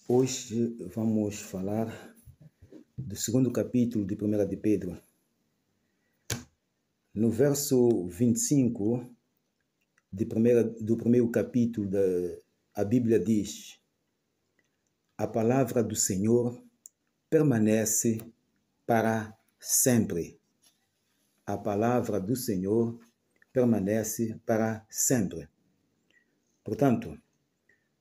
Hoje vamos falar do segundo capítulo de 1 de Pedro. No verso 25 do primeiro capítulo, a Bíblia diz: a palavra do Senhor permanece para sempre. A palavra do Senhor permanece para sempre. Portanto,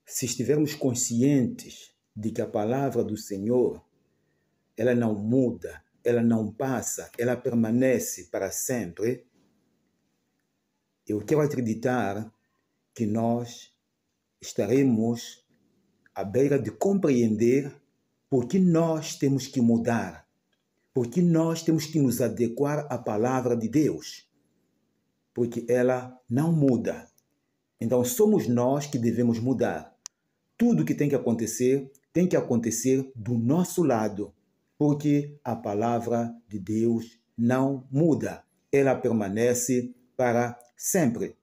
se estivermos conscientes de que a palavra do Senhor, ela não muda, ela não passa, ela permanece para sempre, eu quero acreditar que nós estaremos à beira de compreender por que nós temos que mudar, por que nós temos que nos adequar à palavra de Deus, porque ela não muda. Então somos nós que devemos mudar. Tudo que tem que acontecer do nosso lado, porque a palavra de Deus não muda, ela permanece para sempre.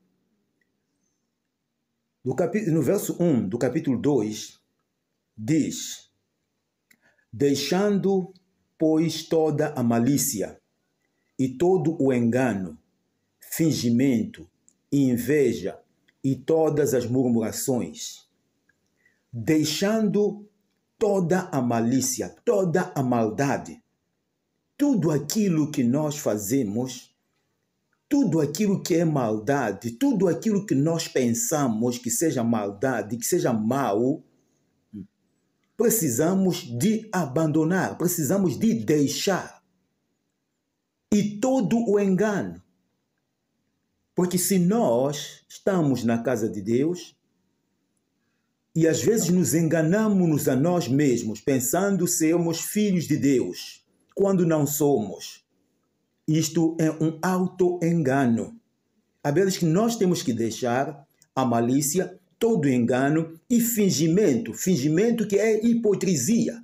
No verso 1 do capítulo 2, diz: deixando, pois, toda a malícia e todo o engano, fingimento, inveja e todas as murmurações, deixando toda a malícia, toda a maldade, tudo aquilo que nós fazemos, tudo aquilo que é maldade, tudo aquilo que nós pensamos que seja maldade, que seja mal, precisamos de abandonar, precisamos de deixar. E todo o engano. Porque se nós estamos na casa de Deus e às vezes nos enganamos a nós mesmos, pensando sermos filhos de Deus, quando não somos, isto é um auto-engano. Há vezes que nós temos que deixar a malícia, todo o engano e fingimento que é hipocrisia.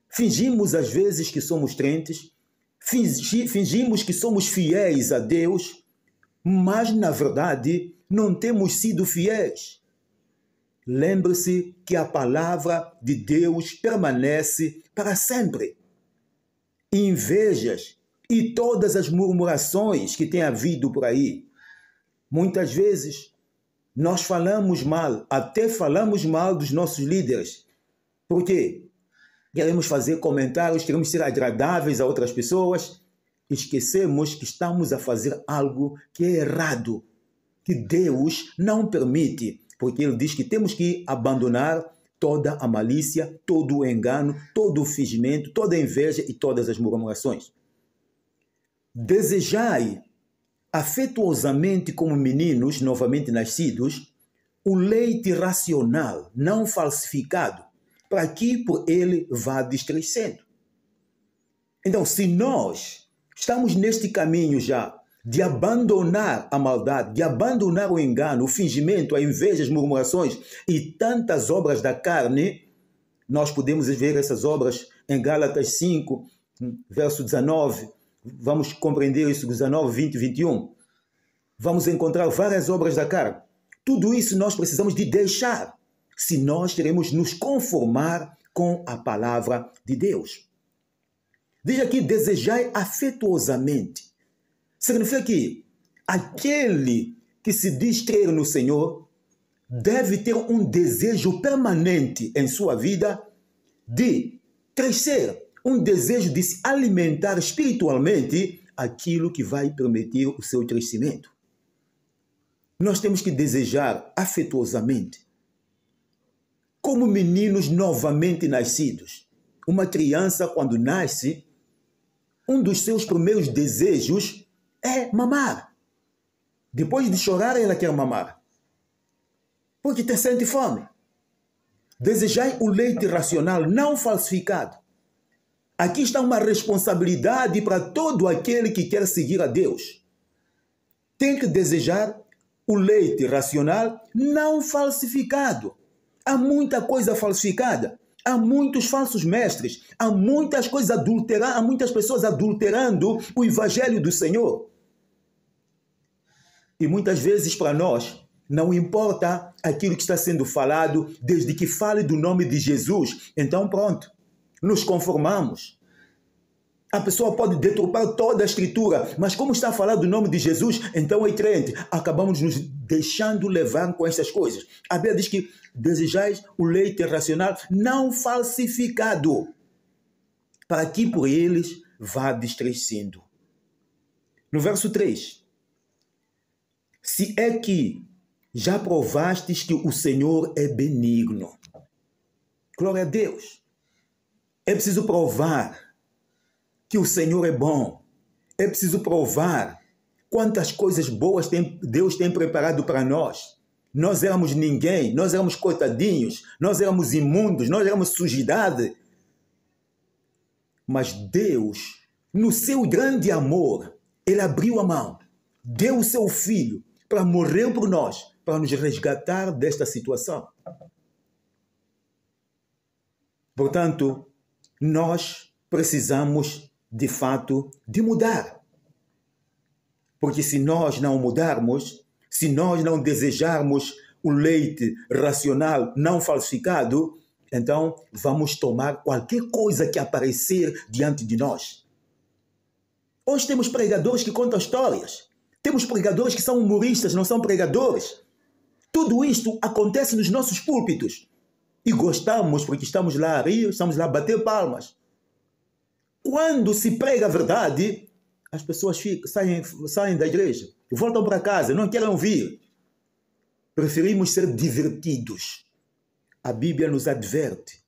Fingimos às vezes que somos crentes, fingimos que somos fiéis a Deus, mas na verdade não temos sido fiéis. Lembre-se que a palavra de Deus permanece para sempre. Invejas e todas as murmurações que tem havido por aí. Muitas vezes nós falamos mal, até falamos mal dos nossos líderes. Por quê? Queremos fazer comentários, queremos ser agradáveis a outras pessoas. Esquecemos que estamos a fazer algo que é errado, que Deus não permite. Porque ele diz que temos que abandonar toda a malícia, todo o engano, todo o fingimento, toda a inveja e todas as murmurações. Desejai afetuosamente como meninos novamente nascidos o leite racional, não falsificado, para que por ele vá crescendo. Então, se nós estamos neste caminho já de abandonar a maldade, de abandonar o engano, o fingimento, a inveja, as murmurações e tantas obras da carne, nós podemos ver essas obras em Gálatas 5, verso 19, vamos compreender isso, 19, 20 e 21. Vamos encontrar várias obras da carne. Tudo isso nós precisamos de deixar, se nós queremos nos conformar com a palavra de Deus. Diz aqui, desejai afetuosamente. Significa que aquele que se diz crer no Senhor deve ter um desejo permanente em sua vida de crescer, um desejo de se alimentar espiritualmente aquilo que vai permitir o seu crescimento. Nós temos que desejar afetuosamente, como meninos novamente nascidos. Uma criança, quando nasce, um dos seus primeiros desejos é mamar. Depois de chorar, ela quer mamar. Porque te sente fome. Desejai o leite racional, não falsificado. Aqui está uma responsabilidade para todo aquele que quer seguir a Deus. Tem que desejar o leite racional não falsificado. Há muita coisa falsificada. Há muitos falsos mestres. Há muitas coisas adulteradas. Há muitas pessoas adulterando o evangelho do Senhor. E muitas vezes para nós, Não importa aquilo que está sendo falado, desde que fale do nome de Jesus, então pronto, nos conformamos. A pessoa pode deturpar toda a escritura, mas como está a falar do nome de Jesus, então é crente. Acabamos nos deixando levar com essas coisas. A Bíblia diz que desejais o leite racional não falsificado, para que por eles vá descrescendo. No verso 3, se é que já provastes que o Senhor é benigno. Glória a Deus. É preciso provar que o Senhor é bom. É preciso provar quantas coisas boas Deus tem preparado para nós. Nós éramos ninguém, nós éramos coitadinhos, nós éramos imundos, nós éramos sujidade. Mas Deus, no seu grande amor, Ele abriu a mão, deu o seu Filho para morrer por nós, para nos resgatar desta situação. Portanto, nós precisamos, de fato, de mudar. Porque se nós não mudarmos, se nós não desejarmos o leite racional não falsificado, então vamos tomar qualquer coisa que aparecer diante de nós. Hoje temos pregadores que contam histórias. Temos pregadores que são humoristas, não são pregadores. Tudo isto acontece nos nossos púlpitos. E gostamos porque estamos lá a rir, estamos lá a bater palmas. Quando se prega a verdade, as pessoas saem da igreja, voltam para casa, não querem ouvir. Preferimos ser divertidos. A Bíblia nos adverte.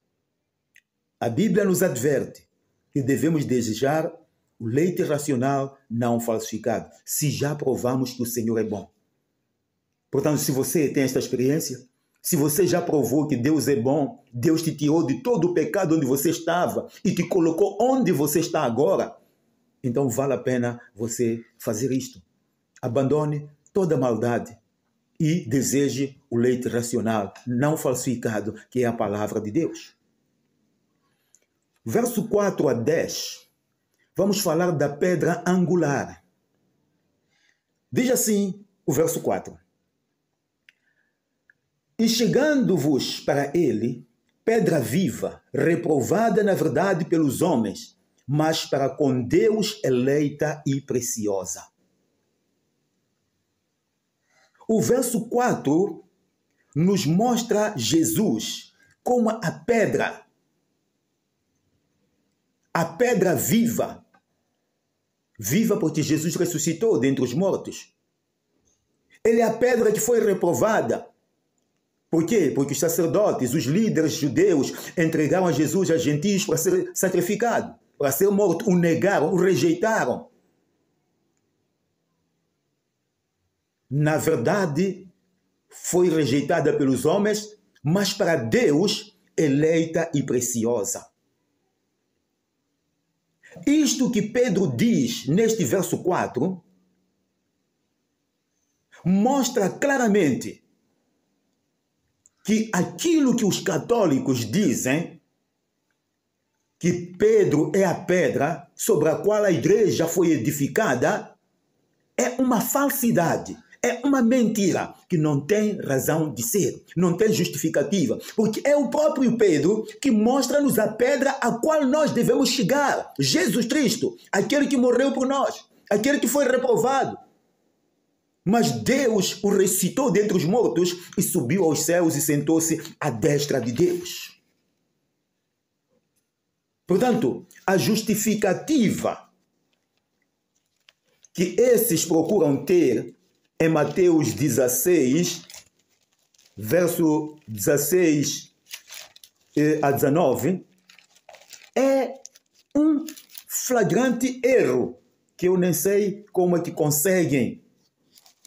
A Bíblia nos adverte que devemos desejar o leite racional não falsificado, se já provamos que o Senhor é bom. Portanto, se você tem esta experiência, se você já provou que Deus é bom, Deus te tirou de todo o pecado onde você estava e te colocou onde você está agora, então vale a pena você fazer isto. Abandone toda maldade e deseje o leite racional, não falsificado, que é a palavra de Deus. Verso 4 a 10, vamos falar da pedra angular. Diz assim o verso 4. E chegando-vos para ele, pedra viva, reprovada na verdade pelos homens, mas para com Deus eleita e preciosa. O verso 4 nos mostra Jesus como a pedra viva. Viva porque Jesus ressuscitou dentre os mortos. Ele é a pedra que foi reprovada. Por quê? Porque os sacerdotes, os líderes judeus, entregaram a Jesus a gentios para ser sacrificado, para ser morto. O negaram, o rejeitaram. Na verdade, foi rejeitada pelos homens, mas para Deus, eleita e preciosa. Isto que Pedro diz neste verso 4, mostra claramente que aquilo que os católicos dizem, que Pedro é a pedra sobre a qual a igreja foi edificada, é uma falsidade, é uma mentira que não tem razão de ser, não tem justificativa, porque é o próprio Pedro que mostra-nos a pedra a qual nós devemos chegar, Jesus Cristo, aquele que morreu por nós, aquele que foi reprovado. Mas Deus o ressuscitou dentre os mortos e subiu aos céus e sentou-se à destra de Deus. Portanto, a justificativa que esses procuram ter em Mateus 16, verso 16 a 19, é um flagrante erro que eu nem sei como é que conseguem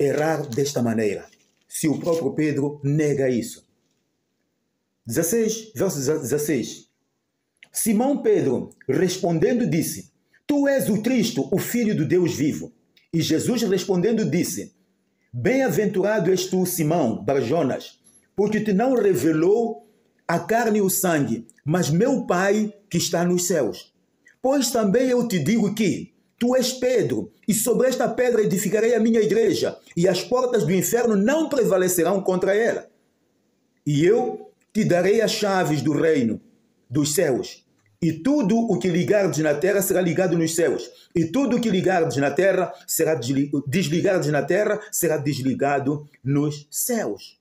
errar desta maneira, se o próprio Pedro nega isso. 16, verso 16. Simão Pedro, respondendo, disse: Tu és o Cristo, o Filho do Deus vivo. E Jesus respondendo disse: Bem-aventurado és tu, Simão, Barjonas, porque te não revelou a carne e o sangue, mas meu Pai que está nos céus. Pois também eu te digo que tu és Pedro, e sobre esta pedra edificarei a minha igreja, e as portas do inferno não prevalecerão contra ela. E eu te darei as chaves do reino dos céus. E tudo o que ligardes na terra será ligado nos céus. E tudo o que ligardes na terra será desligardes na terra será desligado nos céus.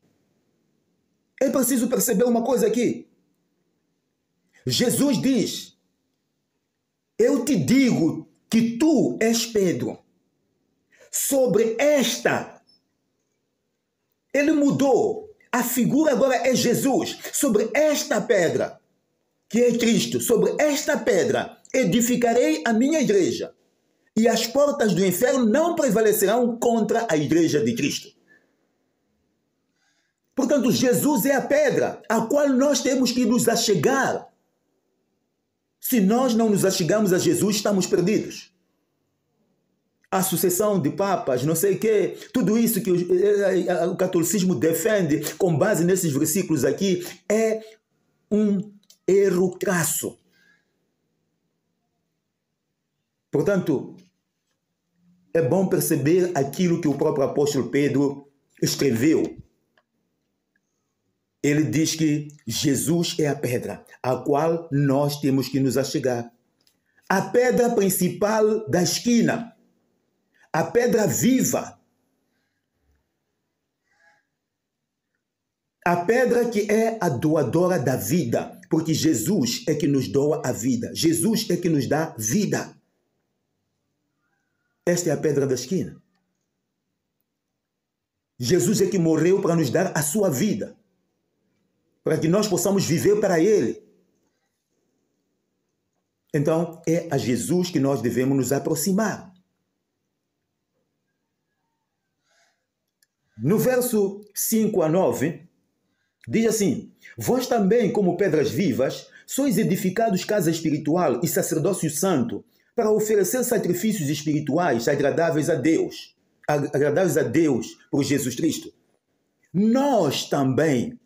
É preciso perceber uma coisa aqui. Jesus diz: eu te digo que tu és Pedro. Sobre esta, ele mudou. A figura agora é Jesus. Sobre esta pedra, que é Cristo, sobre esta pedra edificarei a minha igreja, e as portas do inferno não prevalecerão contra a igreja de Cristo. Portanto, Jesus é a pedra a qual nós temos que nos achegar. Se nós não nos achegamos a Jesus, estamos perdidos. A sucessão de papas, não sei o quê, tudo isso que o catolicismo defende com base nesses versículos aqui é um erro crasso. Portanto, é bom perceber aquilo que o próprio apóstolo Pedro escreveu. Ele diz que Jesus é a pedra a qual nós temos que nos achegar. A pedra principal da esquina. A pedra viva. A pedra que é a doadora da vida. Porque Jesus é que nos doa a vida. Jesus é que nos dá vida. Esta é a pedra da esquina. Jesus é que morreu para nos dar a sua vida. Para que nós possamos viver para Ele. Então, é a Jesus que nós devemos nos aproximar. No verso 5 a 9, diz assim: vós também, como pedras vivas, sois edificados casa espiritual e sacerdócio santo, para oferecer sacrifícios espirituais agradáveis a Deus por Jesus Cristo. Nós também,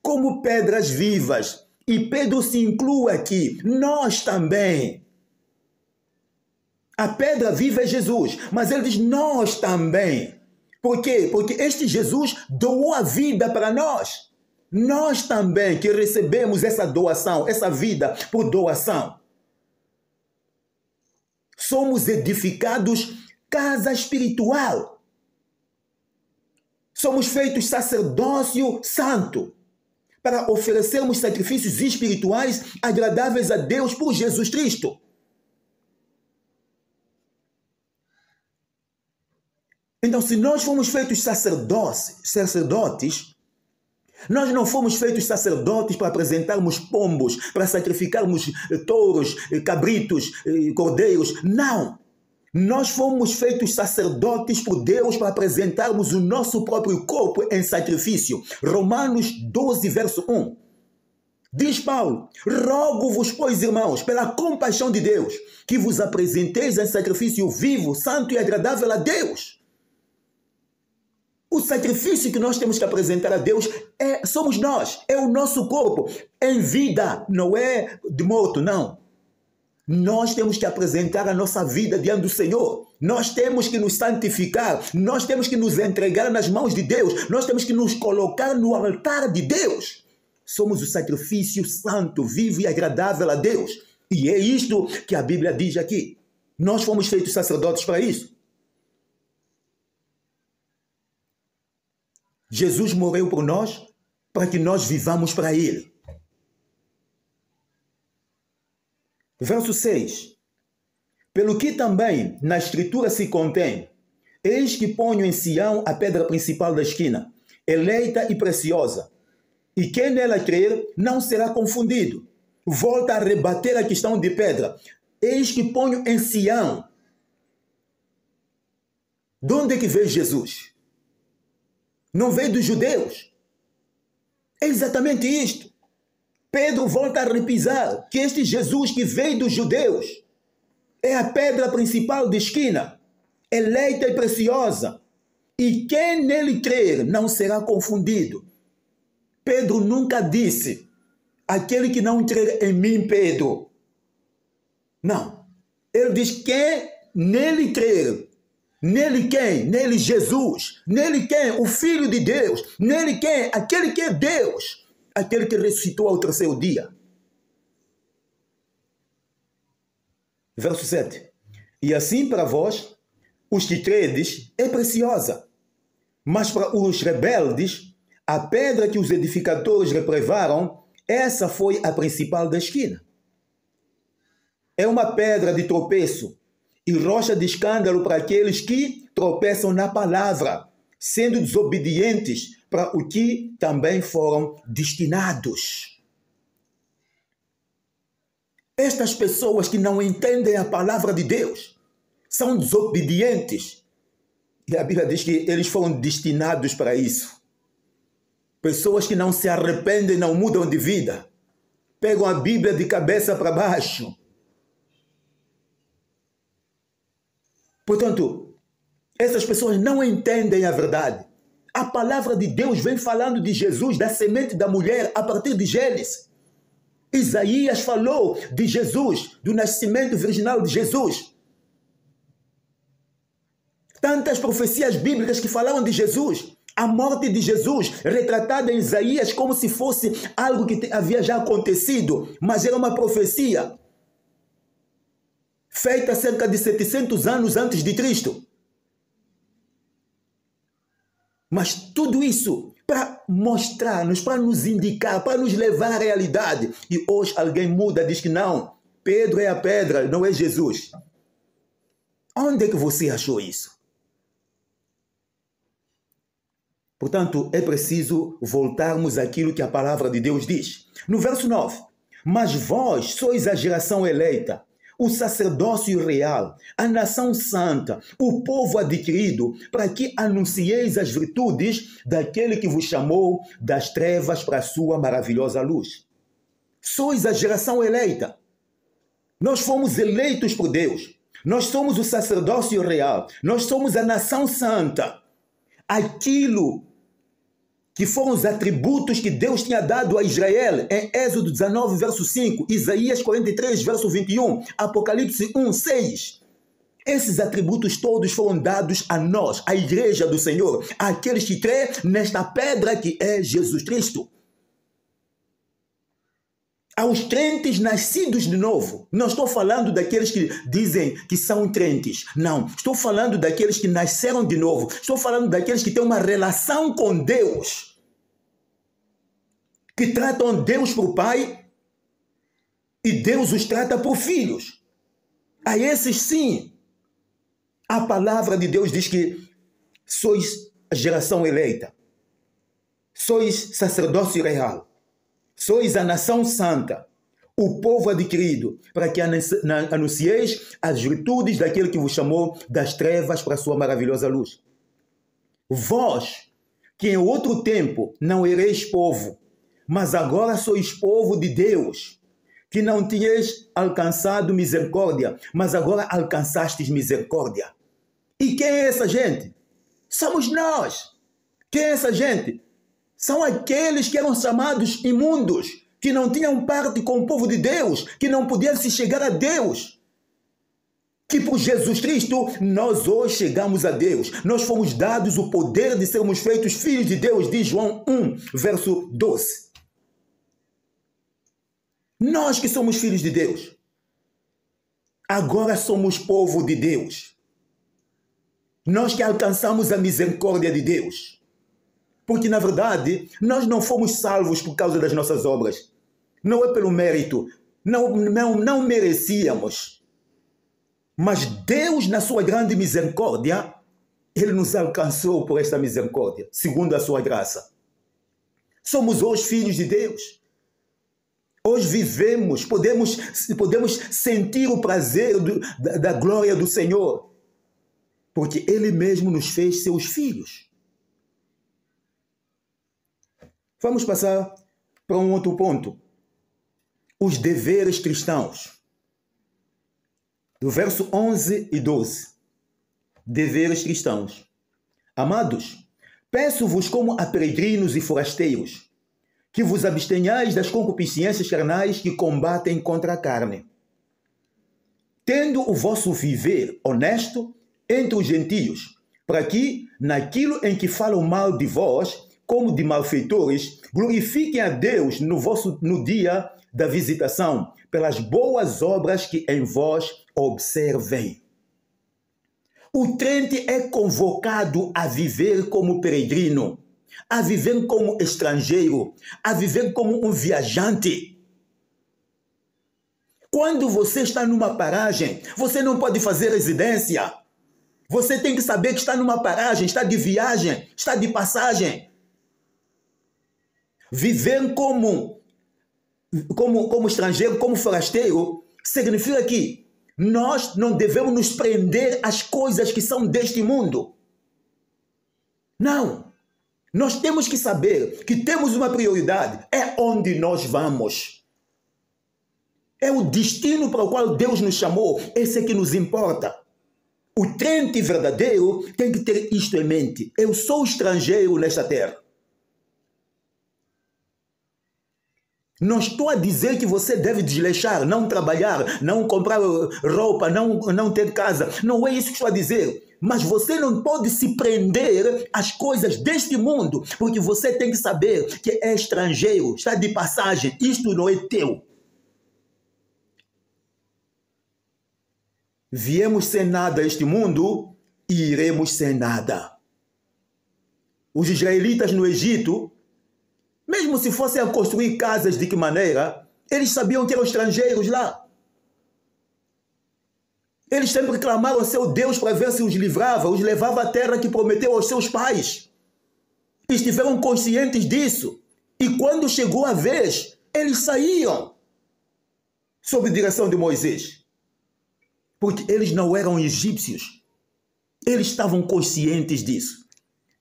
como pedras vivas, e Pedro se inclui aqui, nós também. A pedra viva é Jesus, mas ele diz nós também. Por quê? Porque este Jesus doou a vida para nós. Nós também que recebemos essa doação, essa vida por doação. Somos edificados casa espiritual. Somos feitos sacerdócio santo para oferecermos sacrifícios espirituais agradáveis a Deus por Jesus Cristo. Então, se nós fomos feitos sacerdotes, nós não fomos feitos sacerdotes para apresentarmos pombos, para sacrificarmos touros, cabritos, cordeiros. Não! Nós fomos feitos sacerdotes por Deus para apresentarmos o nosso próprio corpo em sacrifício. Romanos 12, verso 1. Diz Paulo: rogo-vos, pois, irmãos, pela compaixão de Deus, que vos apresenteis em sacrifício vivo, santo e agradável a Deus. O sacrifício que nós temos que apresentar a Deus somos nós, é o nosso corpo, em vida, não é de morto, não. Nós temos que apresentar a nossa vida diante do Senhor. Nós temos que nos santificar, nós temos que nos entregar nas mãos de Deus, nós temos que nos colocar no altar de Deus. Somos o sacrifício santo, vivo e agradável a Deus. E é isto que a Bíblia diz aqui. Nós fomos feitos sacerdotes para isso. Jesus morreu por nós para que nós vivamos para Ele. Verso 6. Pelo que também na Escritura se contém: eis que ponho em Sião a pedra principal da esquina, eleita e preciosa, e quem nela crer não será confundido. Volta a rebater a questão de pedra. Eis que ponho em Sião. De onde é que veio Jesus? Não veio dos judeus. É exatamente isto. Pedro volta a repisar que este Jesus que veio dos judeus é a pedra principal de esquina, eleita e preciosa. E quem nele crer não será confundido. Pedro nunca disse: aquele que não crer em mim, Pedro. Não. Ele diz: quem nele crer. Nele quem? Nele Jesus. Nele quem? O Filho de Deus. Nele quem? Aquele que é Deus. Aquele que ressuscitou ao terceiro dia. Verso 7. E assim para vós, os que credes, é preciosa. Mas para os rebeldes, a pedra que os edificadores reprovaram, essa foi a principal da esquina. É uma pedra de tropeço e rocha de escândalo para aqueles que tropeçam na palavra, sendo desobedientes para o que também foram destinados. Estas pessoas que não entendem a palavra de Deus são desobedientes. E a Bíblia diz que eles foram destinados para isso. Pessoas que não se arrependem, não mudam de vida. Pegam a Bíblia de cabeça para baixo. Portanto, essas pessoas não entendem a verdade. A palavra de Deus vem falando de Jesus, da semente da mulher, a partir de Gênesis. Isaías falou de Jesus, do nascimento virginal de Jesus. Tantas profecias bíblicas que falavam de Jesus. A morte de Jesus, retratada em Isaías como se fosse algo que havia já acontecido, mas era uma profecia feita cerca de 700 anos antes de Cristo. Mas tudo isso para mostrar-nos, para nos indicar, para nos levar à realidade. E hoje alguém muda, diz que não, Pedro é a pedra, não é Jesus. Onde é que você achou isso? Portanto, é preciso voltarmos àquilo que a palavra de Deus diz. No verso 9, mas vós sois a geração eleita, o sacerdócio real, a nação santa, o povo adquirido, para que anuncieis as virtudes daquele que vos chamou das trevas para a sua maravilhosa luz. Sois a geração eleita. Nós fomos eleitos por Deus. Nós somos o sacerdócio real. Nós somos a nação santa. Aquilo que foram os atributos que Deus tinha dado a Israel em Êxodo 19, verso 5, Isaías 43, verso 21, Apocalipse 1, 6. Esses atributos todos foram dados a nós, a igreja do Senhor, àqueles que crêem nesta pedra que é Jesus Cristo. Aos crentes nascidos de novo. Não estou falando daqueles que dizem que são crentes. Não. Estou falando daqueles que nasceram de novo. Estou falando daqueles que têm uma relação com Deus. Que tratam Deus por Pai e Deus os trata por filhos. A esses sim. A palavra de Deus diz que sois a geração eleita. Sois sacerdócio real. Sois a nação santa, o povo adquirido, para que anuncieis as virtudes daquele que vos chamou das trevas para a sua maravilhosa luz. Vós, que em outro tempo não ereis povo, mas agora sois povo de Deus, que não tinhais alcançado misericórdia, mas agora alcançastes misericórdia. E quem é essa gente? Somos nós. Quem é essa gente? São aqueles que eram chamados imundos, que não tinham parte com o povo de Deus, que não podiam se chegar a Deus. Que por Jesus Cristo nós hoje chegamos a Deus. Nós fomos dados o poder de sermos feitos filhos de Deus, diz João 1, verso 12. Nós que somos filhos de Deus, agora somos povo de Deus. Nós que alcançamos a misericórdia de Deus. Porque, na verdade, nós não fomos salvos por causa das nossas obras. Não é pelo mérito. Não merecíamos. Mas Deus, na sua grande misericórdia, Ele nos alcançou por esta misericórdia, segundo a sua graça. Somos hoje filhos de Deus. Hoje vivemos, podemos sentir o prazer da glória do Senhor. Porque Ele mesmo nos fez seus filhos. Vamos passar para um outro ponto. Os deveres cristãos. Do verso 11 e 12. Deveres cristãos. Amados, peço-vos como a peregrinos e forasteiros, que vos abstenhais das concupiscências carnais que combatem contra a carne. tendo o vosso viver honesto entre os gentios, para que, naquilo em que falam mal de vós, como de malfeitores, glorifiquem a Deus no dia da visitação, pelas boas obras que em vós observem. O crente é convocado a viver como peregrino, a viver como estrangeiro, a viver como um viajante. Quando você está numa paragem, você não pode fazer residência. Você tem que saber que está numa paragem, está de viagem, está de passagem. Viver como estrangeiro, como forasteiro, significa que nós não devemos nos prender às coisas que são deste mundo. Não. Nós temos que saber que temos uma prioridade. É onde nós vamos. É o destino para o qual Deus nos chamou. Esse é que nos importa. O crente verdadeiro tem que ter isto em mente. Eu sou estrangeiro nesta terra. Não estou a dizer que você deve desleixar, não trabalhar, não comprar roupa, não ter casa. Não é isso que estou a dizer. Mas você não pode se prender às coisas deste mundo, porque você tem que saber que é estrangeiro, está de passagem, isto não é teu. Viemos sem nada a este mundo e iremos sem nada. Os israelitas no Egito, mesmo se fossem a construir casas de que maneira, eles sabiam que eram estrangeiros lá. Eles sempre clamaram ao seu Deus para ver se os livrava, os levava à terra que prometeu aos seus pais. Estiveram conscientes disso. E quando chegou a vez, eles saíam sob direção de Moisés. Porque eles não eram egípcios. Eles estavam conscientes disso.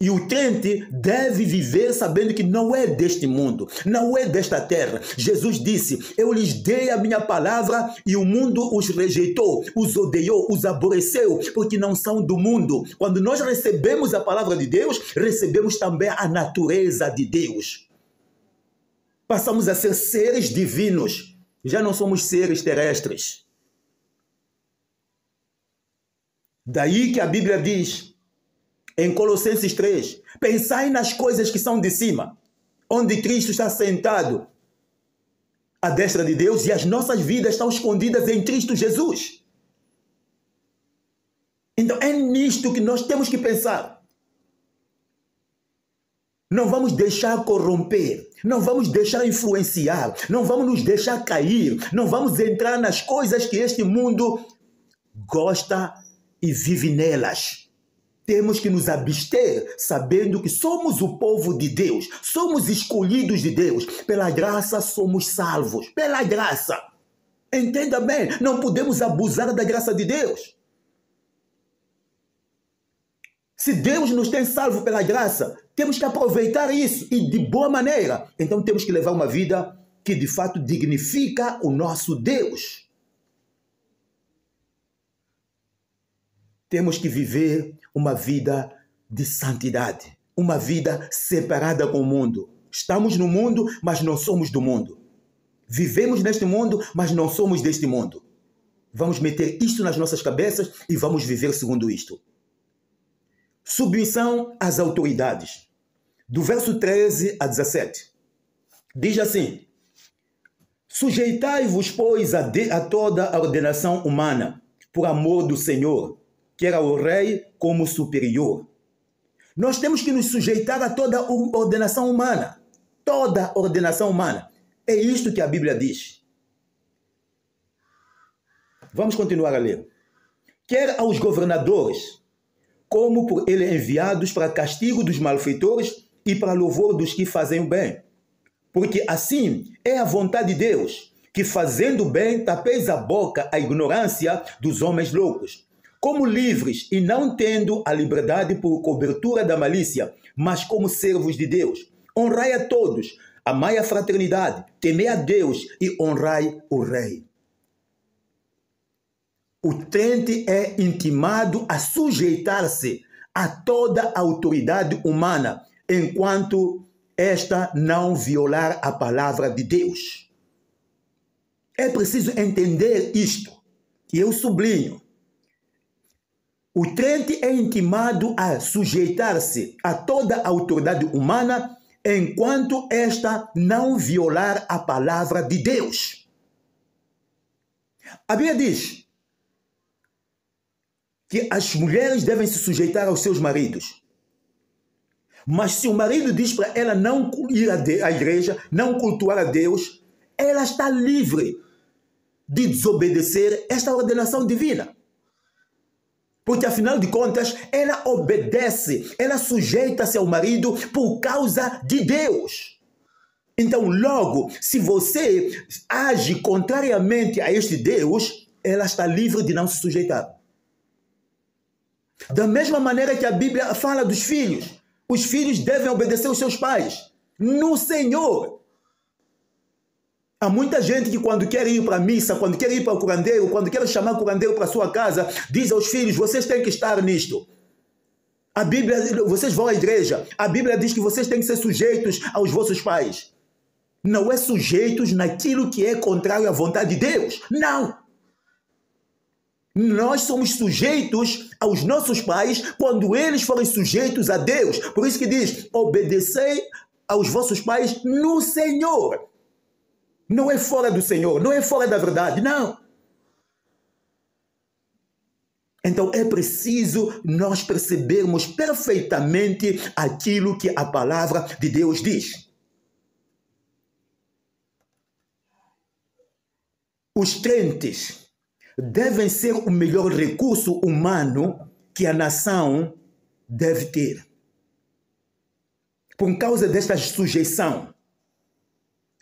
E o crente deve viver sabendo que não é deste mundo, não é desta terra. Jesus disse, eu lhes dei a minha palavra e o mundo os rejeitou, os odiou, os aborreceu, porque não são do mundo. Quando nós recebemos a palavra de Deus, recebemos também a natureza de Deus. Passamos a ser seres divinos, já não somos seres terrestres. Daí que a Bíblia diz, em Colossenses 3, pensai nas coisas que são de cima, onde Cristo está sentado à destra de Deus e as nossas vidas estão escondidas em Cristo Jesus. Então é nisto que nós temos que pensar. Não vamos deixar corromper, não vamos deixar influenciar, não vamos nos deixar cair, não vamos entrar nas coisas que este mundo gosta e vive nelas. Temos que nos abster, sabendo que somos o povo de Deus, somos escolhidos de Deus. Pela graça somos salvos, pela graça. Entenda bem, não podemos abusar da graça de Deus. Se Deus nos tem salvo pela graça, temos que aproveitar isso e de boa maneira. Então temos que levar uma vida que de fato dignifica o nosso Deus. Temos que viver uma vida de santidade, uma vida separada com o mundo. Estamos no mundo, mas não somos do mundo. Vivemos neste mundo, mas não somos deste mundo. Vamos meter isto nas nossas cabeças e vamos viver segundo isto. Submissão às autoridades. Do verso 13 a 17. Diz assim, sujeitai-vos, pois, a toda a ordenação humana, por amor do Senhor, que era o rei como superior. Nós temos que nos sujeitar a toda a ordenação humana. Toda a ordenação humana. É isto que a Bíblia diz. Vamos continuar a ler. Quer aos governadores, como por ele enviados para castigo dos malfeitores e para louvor dos que fazem o bem. Porque assim é a vontade de Deus, que fazendo o bem tapeis a boca à ignorância dos homens loucos. Como livres e não tendo a liberdade por cobertura da malícia, mas como servos de Deus. Honrai a todos, amai a fraternidade, temei a Deus e honrai o rei. O crente é intimado a sujeitar-se a toda a autoridade humana, enquanto esta não violar a palavra de Deus. É preciso entender isto. e eu sublinho, o crente é intimado a sujeitar-se a toda a autoridade humana enquanto esta não violar a palavra de Deus. A Bíblia diz que as mulheres devem se sujeitar aos seus maridos. Mas se o marido diz para ela não ir à igreja, não cultuar a Deus, ela está livre de desobedecer esta ordenação divina. Porque, afinal de contas, ela obedece, ela sujeita-se ao marido por causa de Deus. Então, logo, se você age contrariamente a este Deus, ela está livre de não se sujeitar. Da mesma maneira que a Bíblia fala dos filhos, os filhos devem obedecer aos seus pais no Senhor. Há muita gente que quando quer ir para a missa, quando quer ir para o curandeiro, quando quer chamar o curandeiro para a sua casa, diz aos filhos, vocês têm que estar nisto. A Bíblia, vocês vão à igreja, a Bíblia diz que vocês têm que ser sujeitos aos vossos pais. Não é sujeitos naquilo que é contrário à vontade de Deus. Não. Nós somos sujeitos aos nossos pais quando eles forem sujeitos a Deus. Por isso que diz, obedecei aos vossos pais no Senhor. Não é fora do Senhor, não é fora da verdade, não. Então é preciso nós percebermos perfeitamente aquilo que a palavra de Deus diz. Os crentes devem ser o melhor recurso humano que a nação deve ter. Por causa desta sujeição,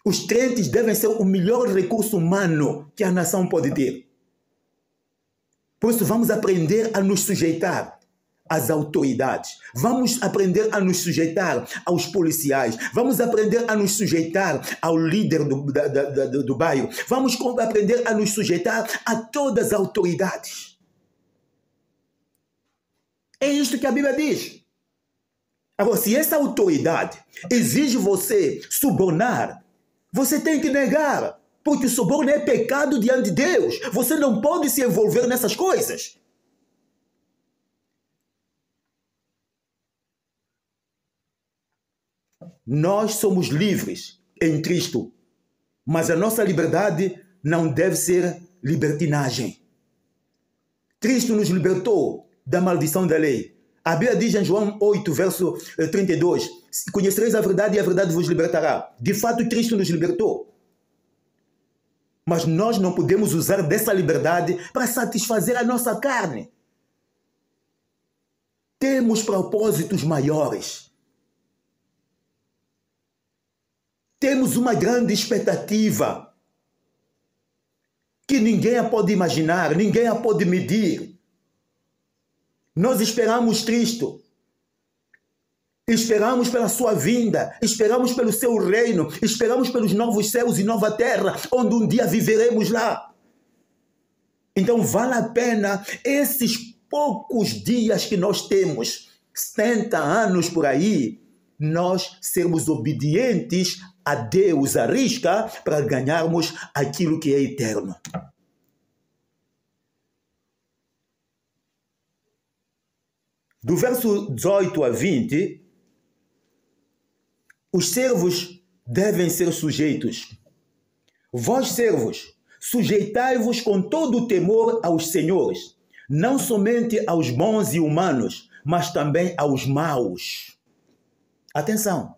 os crentes devem ser o melhor recurso humano que a nação pode ter. Por isso, vamos aprender a nos sujeitar às autoridades. Vamos aprender a nos sujeitar aos policiais. Vamos aprender a nos sujeitar ao líder do bairro. Vamos aprender a nos sujeitar a todas as autoridades. É isto que a Bíblia diz. Agora, se essa autoridade exige você subornar, você tem que negar, porque o suborno é pecado diante de Deus. Você não pode se envolver nessas coisas. Nós somos livres em Cristo, mas a nossa liberdade não deve ser libertinagem. Cristo nos libertou da maldição da lei. A Bíblia diz em João 8, verso 32, conhecereis a verdade e a verdade vos libertará. De fato, Cristo nos libertou. Mas nós não podemos usar dessa liberdade para satisfazer a nossa carne. Temos propósitos maiores. Temos uma grande expectativa que ninguém a pode imaginar, ninguém a pode medir. Nós esperamos Cristo, esperamos pela sua vinda, esperamos pelo seu reino, esperamos pelos novos céus e nova terra, onde um dia viveremos lá. Então vale a pena esses poucos dias que nós temos, 70 anos por aí, nós sermos obedientes a Deus à risca para ganharmos aquilo que é eterno. Do verso 18 a 20, os servos devem ser sujeitos. Vós, servos, sujeitai-vos com todo o temor aos senhores, não somente aos bons e humanos, mas também aos maus. Atenção!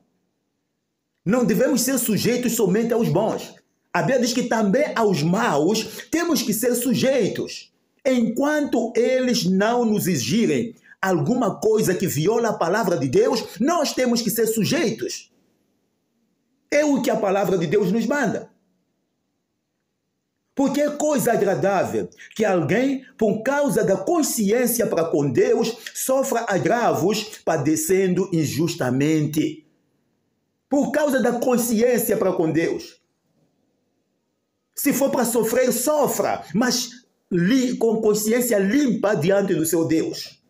Não devemos ser sujeitos somente aos bons. A Bíblia diz que também aos maus temos que ser sujeitos, enquanto eles não nos exigirem alguma coisa que viola a palavra de Deus, nós temos que ser sujeitos. É o que a palavra de Deus nos manda. Porque é coisa agradável que alguém, por causa da consciência para com Deus, sofra agravos padecendo injustamente. Por causa da consciência para com Deus. Se for para sofrer, sofra, mas com consciência limpa diante do seu Deus.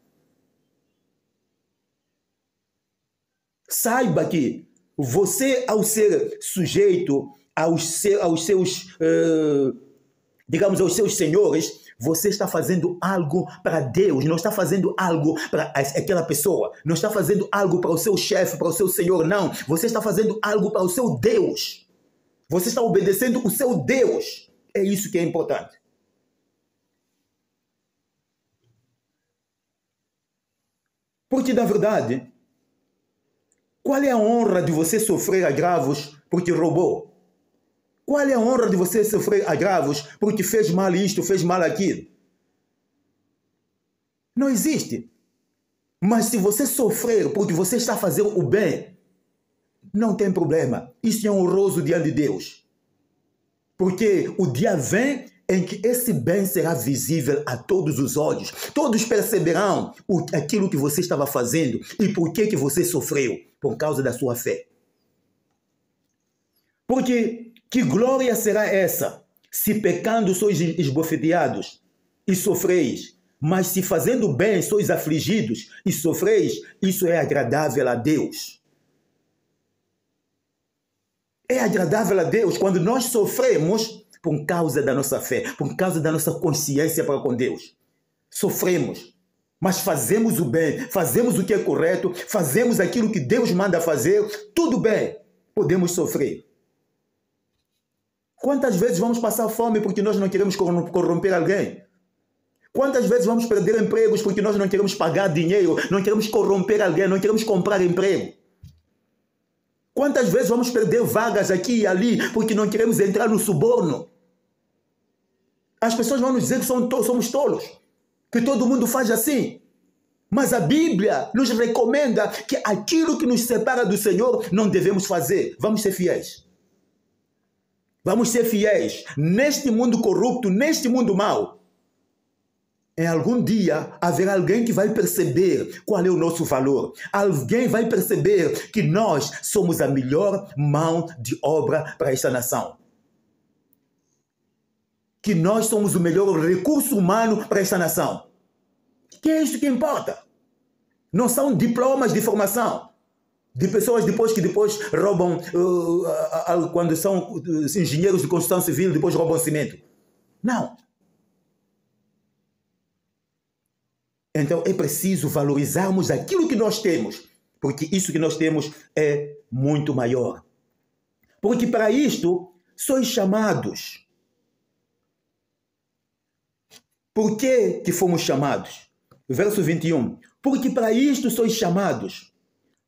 Saiba que você, ao ser sujeito aos seus senhores, você está fazendo algo para Deus, não está fazendo algo para aquela pessoa, não está fazendo algo para o seu chefe, para o seu senhor, não. Você está fazendo algo para o seu Deus. Você está obedecendo o seu Deus. É isso que é importante. Porque, na verdade, qual é a honra de você sofrer agravos porque roubou? Qual é a honra de você sofrer agravos porque fez mal isto, fez mal aquilo? Não existe. Mas se você sofrer porque você está fazendo o bem, não tem problema. Isso é honroso diante de Deus. Porque o dia vem em que esse bem será visível a todos os olhos. Todos perceberão aquilo que você estava fazendo e por que você sofreu, por causa da sua fé. Porque que glória será essa, se pecando sois esbofeteados e sofreis, mas se fazendo bem sois afligidos e sofreis, isso é agradável a Deus. É agradável a Deus quando nós sofremos por causa da nossa fé, por causa da nossa consciência para com Deus. Sofremos, mas fazemos o bem, fazemos o que é correto, fazemos aquilo que Deus manda fazer, tudo bem, podemos sofrer. Quantas vezes vamos passar fome porque nós não queremos corromper alguém? Quantas vezes vamos perder empregos porque nós não queremos pagar dinheiro, não queremos corromper alguém, não queremos comprar emprego? Quantas vezes vamos perder vagas aqui e ali porque não queremos entrar no suborno? As pessoas vão nos dizer que somos tolos, que todo mundo faz assim. Mas a Bíblia nos recomenda que aquilo que nos separa do Senhor não devemos fazer. Vamos ser fiéis. Vamos ser fiéis neste mundo corrupto, neste mundo mau. Em algum dia haverá alguém que vai perceber qual é o nosso valor. Alguém vai perceber que nós somos a melhor mão de obra para esta nação. Que nós somos o melhor recurso humano para esta nação. Que é isso que importa. Não são diplomas de formação. De pessoas que depois roubam, quando são engenheiros de construção civil, depois roubam cimento. Não. Então é preciso valorizarmos aquilo que nós temos, porque isso que nós temos é muito maior. Porque para isto sois chamados. Por que fomos chamados? Verso 21. Porque para isto sois chamados.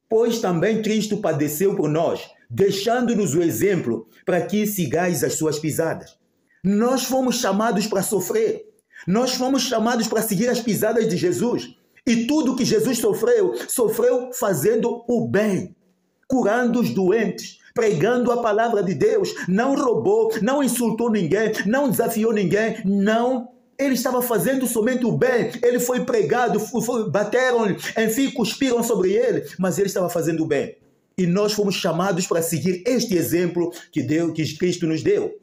Pois também Cristo padeceu por nós, deixando-nos o exemplo para que sigais as suas pisadas. Nós fomos chamados para sofrer. Nós fomos chamados para seguir as pisadas de Jesus. E tudo que Jesus sofreu fazendo o bem, curando os doentes, pregando a palavra de Deus. Não roubou, não insultou ninguém, não desafiou ninguém, não. Ele estava fazendo somente o bem. Ele foi pregado, bateram-lhe, enfim, cuspiram sobre ele, mas ele estava fazendo o bem. E nós fomos chamados para seguir este exemplo que Cristo nos deu.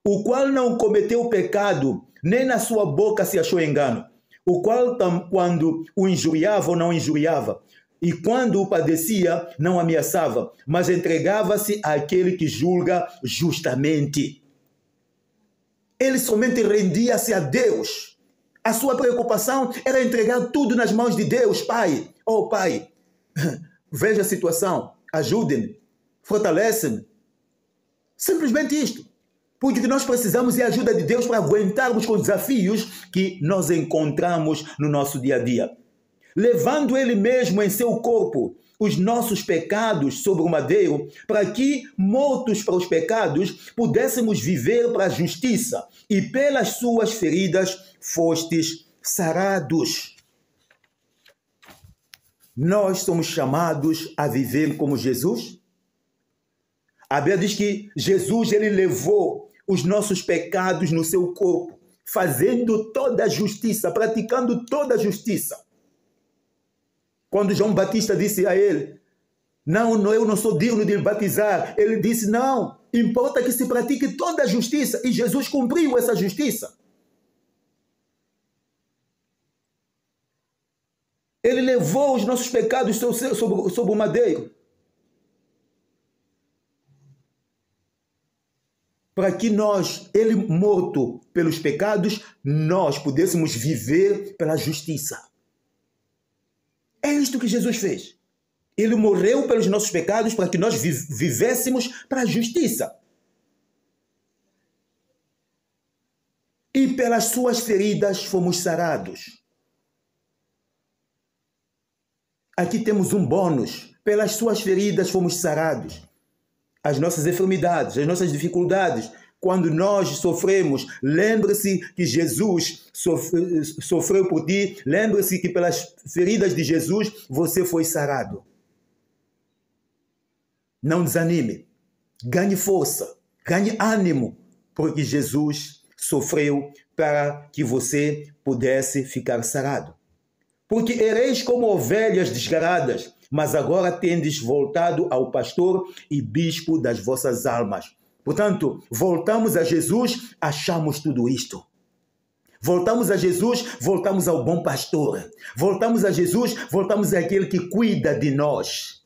O qual não cometeu pecado, nem na sua boca se achou engano. O qual, quando o injuriava, não injuriava. E quando o padecia, não ameaçava, mas entregava-se àquele que julga justamente. Ele somente rendia-se a Deus. A sua preocupação era entregar tudo nas mãos de Deus. Pai, oh Pai, veja a situação, ajude-me, fortalece-me. Simplesmente isto. Porque o que nós precisamos é a ajuda de Deus para aguentarmos com os desafios que nós encontramos no nosso dia a dia. Levando Ele mesmo em seu corpo os nossos pecados sobre o madeiro, para que, mortos para os pecados, pudéssemos viver para a justiça, e pelas suas feridas fostes sarados. Nós somos chamados a viver como Jesus? A Bíblia diz que Jesus, ele levou os nossos pecados no seu corpo, fazendo toda a justiça, praticando toda a justiça. Quando João Batista disse a ele, não, eu não sou digno de batizar, ele disse, não, importa que se pratique toda a justiça, e Jesus cumpriu essa justiça. Ele levou os nossos pecados sobre o madeiro. para que nós, ele morto pelos pecados, nós pudéssemos viver pela justiça. É isto que Jesus fez. Ele morreu pelos nossos pecados para que nós vivêssemos para a justiça. E pelas suas feridas fomos sarados. Aqui temos um bônus. Pelas suas feridas fomos sarados. As nossas enfermidades, as nossas dificuldades, quando nós sofremos, lembre-se que Jesus sofreu por ti. Lembre-se que pelas feridas de Jesus você foi sarado. Não desanime. Ganhe força. Ganhe ânimo. Porque Jesus sofreu para que você pudesse ficar sarado. Porque ereis como ovelhas desgaradas, mas agora tendes voltado ao pastor e bispo das vossas almas. Portanto, voltamos a Jesus, achamos tudo isto. Voltamos a Jesus, voltamos ao bom pastor. Voltamos a Jesus, voltamos àquele que cuida de nós.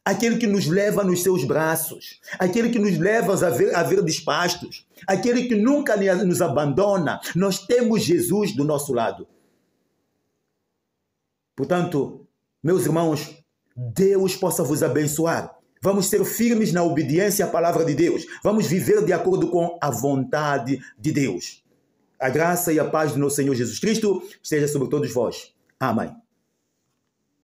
Aquele que nos leva nos seus braços, aquele que nos leva a ver despastos, aquele que nunca nos abandona. Nós temos Jesus do nosso lado. Portanto, meus irmãos, Deus possa vos abençoar. Vamos ser firmes na obediência à palavra de Deus. Vamos viver de acordo com a vontade de Deus. A graça e a paz do nosso Senhor Jesus Cristo esteja sobre todos vós. Amém.